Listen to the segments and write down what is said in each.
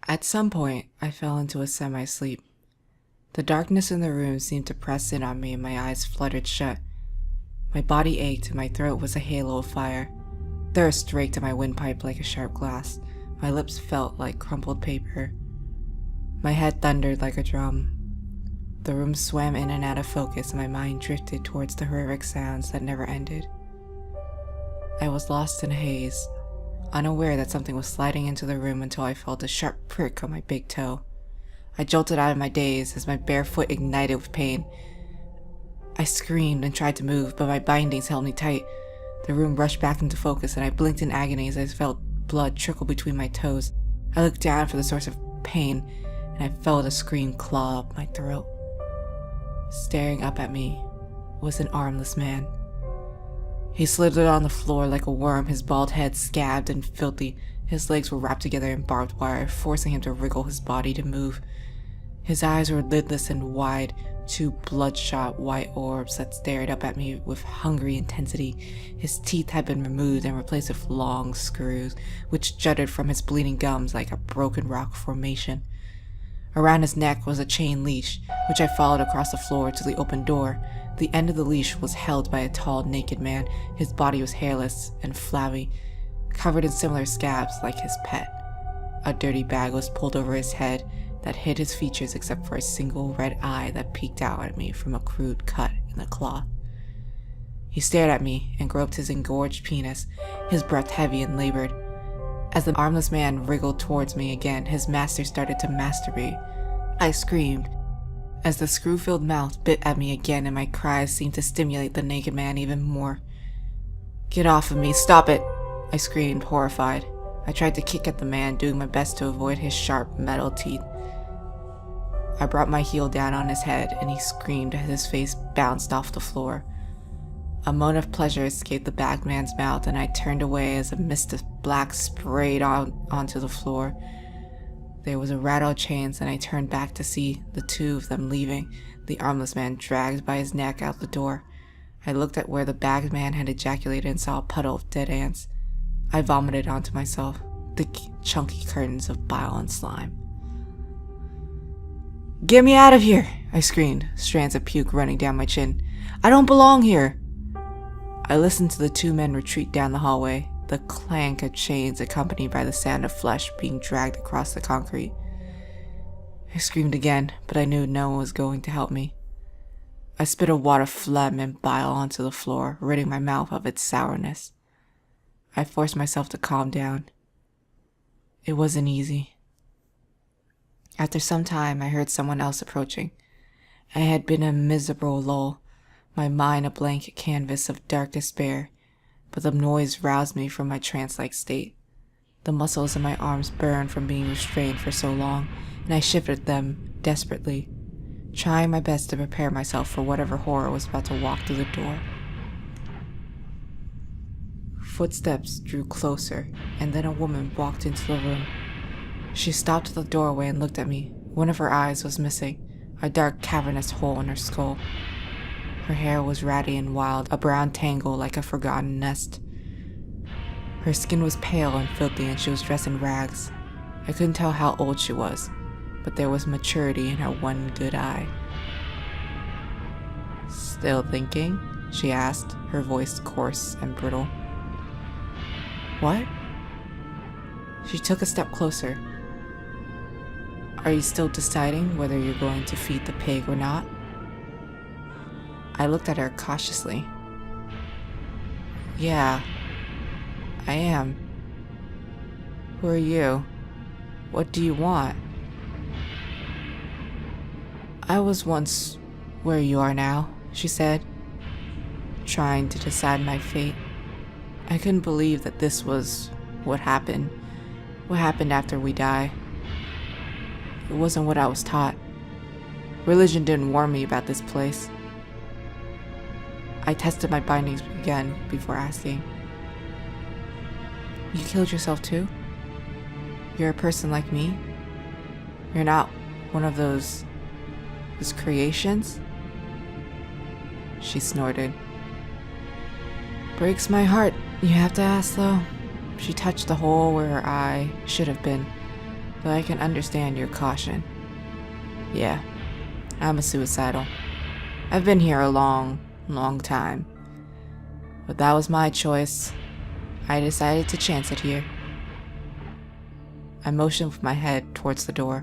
At some point, I fell into a semi-sleep. The darkness in the room seemed to press in on me and my eyes fluttered shut. My body ached and my throat was a halo of fire. Thirst raked at my windpipe like a sharp glass. My lips felt like crumpled paper. My head thundered like a drum. The room swam in and out of focus and my mind drifted towards the horrific sounds that never ended. I was lost in a haze, unaware that something was sliding into the room until I felt a sharp prick on my big toe. I jolted out of my daze as my bare foot ignited with pain. I screamed and tried to move, but my bindings held me tight. The room rushed back into focus and I blinked in agony as I felt blood trickle between my toes. I looked down for the source of pain and I felt a scream claw up my throat. Staring up at me was an armless man. He slithered on the floor like a worm, his bald head scabbed and filthy. His legs were wrapped together in barbed wire, forcing him to wriggle his body to move. His eyes were lidless and wide, two bloodshot white orbs that stared up at me with hungry intensity. His teeth had been removed and replaced with long screws, which jutted from his bleeding gums like a broken rock formation. Around his neck was a chain leash, which I followed across the floor to the open door. The end of the leash was held by a tall, naked man. His body was hairless and flabby, covered in similar scabs like his pet. A dirty bag was pulled over his head that hid his features except for a single red eye that peeked out at me from a crude cut in the cloth. He stared at me and groped his engorged penis, his breath heavy and labored. As the armless man wriggled towards me again, his master started to masturbate. I screamed as the screw-filled mouth bit at me again and my cries seemed to stimulate the naked man even more. "Get off of me, stop it!" I screamed, horrified. I tried to kick at the man, doing my best to avoid his sharp metal teeth. I brought my heel down on his head and he screamed as his face bounced off the floor. A moan of pleasure escaped the bagman's mouth and I turned away as a mist of black sprayed onto the floor. There was a rattle of chains and I turned back to see the two of them leaving, the armless man dragged by his neck out the door. I looked at where the bagman had ejaculated and saw a puddle of dead ants. I vomited onto myself, thick, chunky curtains of bile and slime. "Get me out of here!" I screamed, strands of puke running down my chin. "I don't belong here!" I listened to the two men retreat down the hallway, the clank of chains accompanied by the sound of flesh being dragged across the concrete. I screamed again, but I knew no one was going to help me. I spit a wad of phlegm and bile onto the floor, ridding my mouth of its sourness. I forced myself to calm down. It wasn't easy. After some time, I heard someone else approaching. I had been in a miserable lull, my mind a blank canvas of dark despair, but the noise roused me from my trance-like state. The muscles in my arms burned from being restrained for so long, and I shifted them desperately, trying my best to prepare myself for whatever horror was about to walk through the door. Footsteps drew closer, and then a woman walked into the room. She stopped at the doorway and looked at me. One of her eyes was missing, a dark cavernous hole in her skull. Her hair was ratty and wild, a brown tangle like a forgotten nest. Her skin was pale and filthy and she was dressed in rags. I couldn't tell how old she was, but there was maturity in her one good eye. "Still thinking?" she asked, her voice coarse and brittle. "What?" She took a step closer. "Are you still deciding whether you're going to feed the pig or not?" I looked at her cautiously. "Yeah, I am. Who are you? What do you want?" "I was once where you are now," she said, trying to decide my fate. I couldn't believe that this was what happened after we die. It wasn't what I was taught. Religion didn't warn me about this place. I tested my bindings again before asking. "You killed yourself too? You're a person like me? You're not one of those creations?" She snorted. "Breaks my heart, you have to ask though." She touched the hole where her eye should have been. But I can understand your caution. Yeah, I'm a suicidal. I've been here a long, long time. But that was my choice. I decided to chance it here. I motioned with my head towards the door.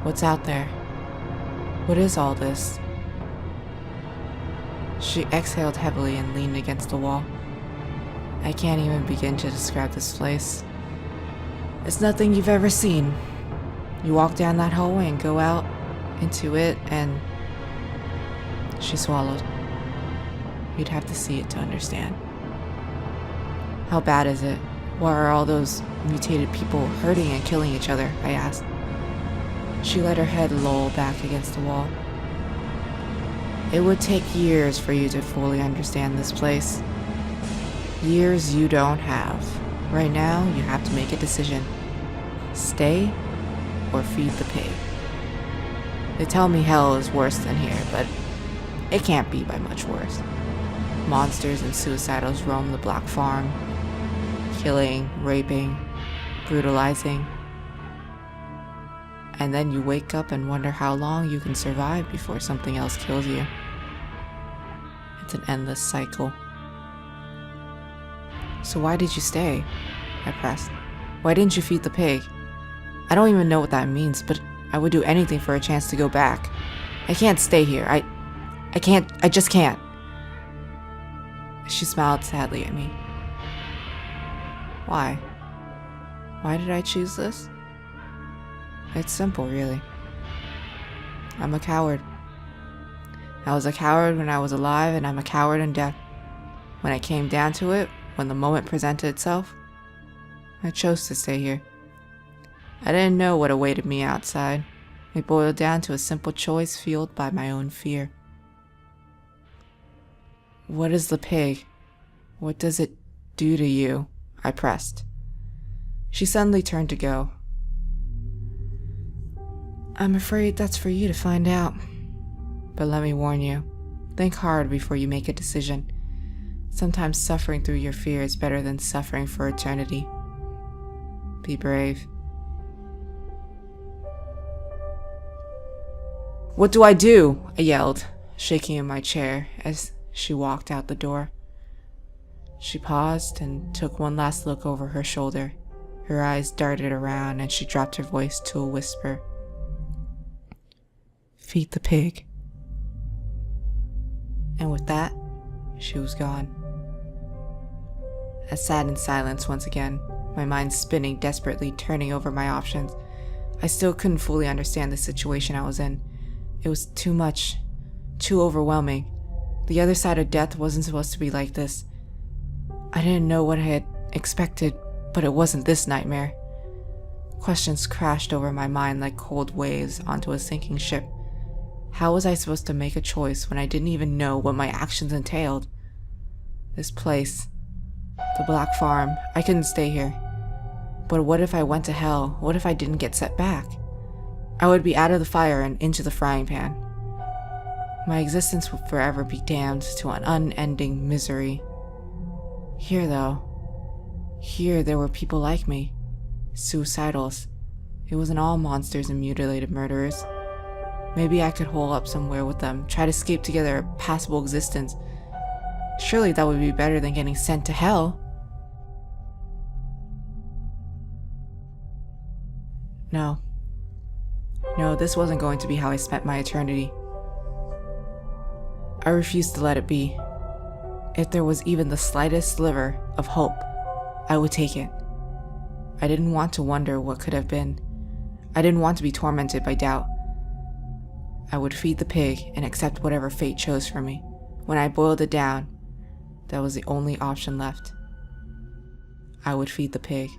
What's out there? What is all this? She exhaled heavily and leaned against the wall. I can't even begin to describe this place. It's nothing you've ever seen. You walk down that hallway and go out into it and... She swallowed. You'd have to see it to understand. How bad is it? Why are all those mutated people hurting and killing each other? I asked. She let her head loll back against the wall. It would take years for you to fully understand this place. Years you don't have. Right now, you have to make a decision. Stay or feed the pig. They tell me hell is worse than here, but it can't be by much worse. Monsters and suicidals roam the black farm, killing, raping, brutalizing. And then you wake up and wonder how long you can survive before something else kills you. It's an endless cycle. So why did you stay? I pressed. Why didn't you feed the pig? I don't even know what that means, but I would do anything for a chance to go back. I can't stay here. I just can't. She smiled sadly at me. Why? Why did I choose this? It's simple, really. I'm a coward. I was a coward when I was alive, and I'm a coward in death. When it came down to it, when the moment presented itself, I chose to stay here. I didn't know what awaited me outside. It boiled down to a simple choice fueled by my own fear. What is the pig? What does it do to you? I pressed. She suddenly turned to go. I'm afraid that's for you to find out. But let me warn you, think hard before you make a decision. Sometimes suffering through your fear is better than suffering for eternity. Be brave. What do? I yelled, shaking in my chair as she walked out the door. She paused and took one last look over her shoulder. Her eyes darted around and she dropped her voice to a whisper. Feed the pig. And with that, she was gone. I sat in silence once again, my mind spinning desperately, turning over my options. I still couldn't fully understand the situation I was in. It was too much, too overwhelming. The other side of death wasn't supposed to be like this. I didn't know what I had expected, but it wasn't this nightmare. Questions crashed over my mind like cold waves onto a sinking ship. How was I supposed to make a choice when I didn't even know what my actions entailed? This place, the Black Farm, I couldn't stay here. But what if I went to hell? What if I didn't get set back? I would be out of the fire and into the frying pan. My existence would forever be damned to an unending misery. Here, though, there were people like me. Suicidals. It wasn't all monsters and mutilated murderers. Maybe I could hole up somewhere with them, try to escape together a passable existence. Surely that would be better than getting sent to hell. No, this wasn't going to be how I spent my eternity. I refused to let it be. If there was even the slightest sliver of hope, I would take it. I didn't want to wonder what could have been. I didn't want to be tormented by doubt. I would feed the pig and accept whatever fate chose for me. When I boiled it down, that was the only option left. I would feed the pig.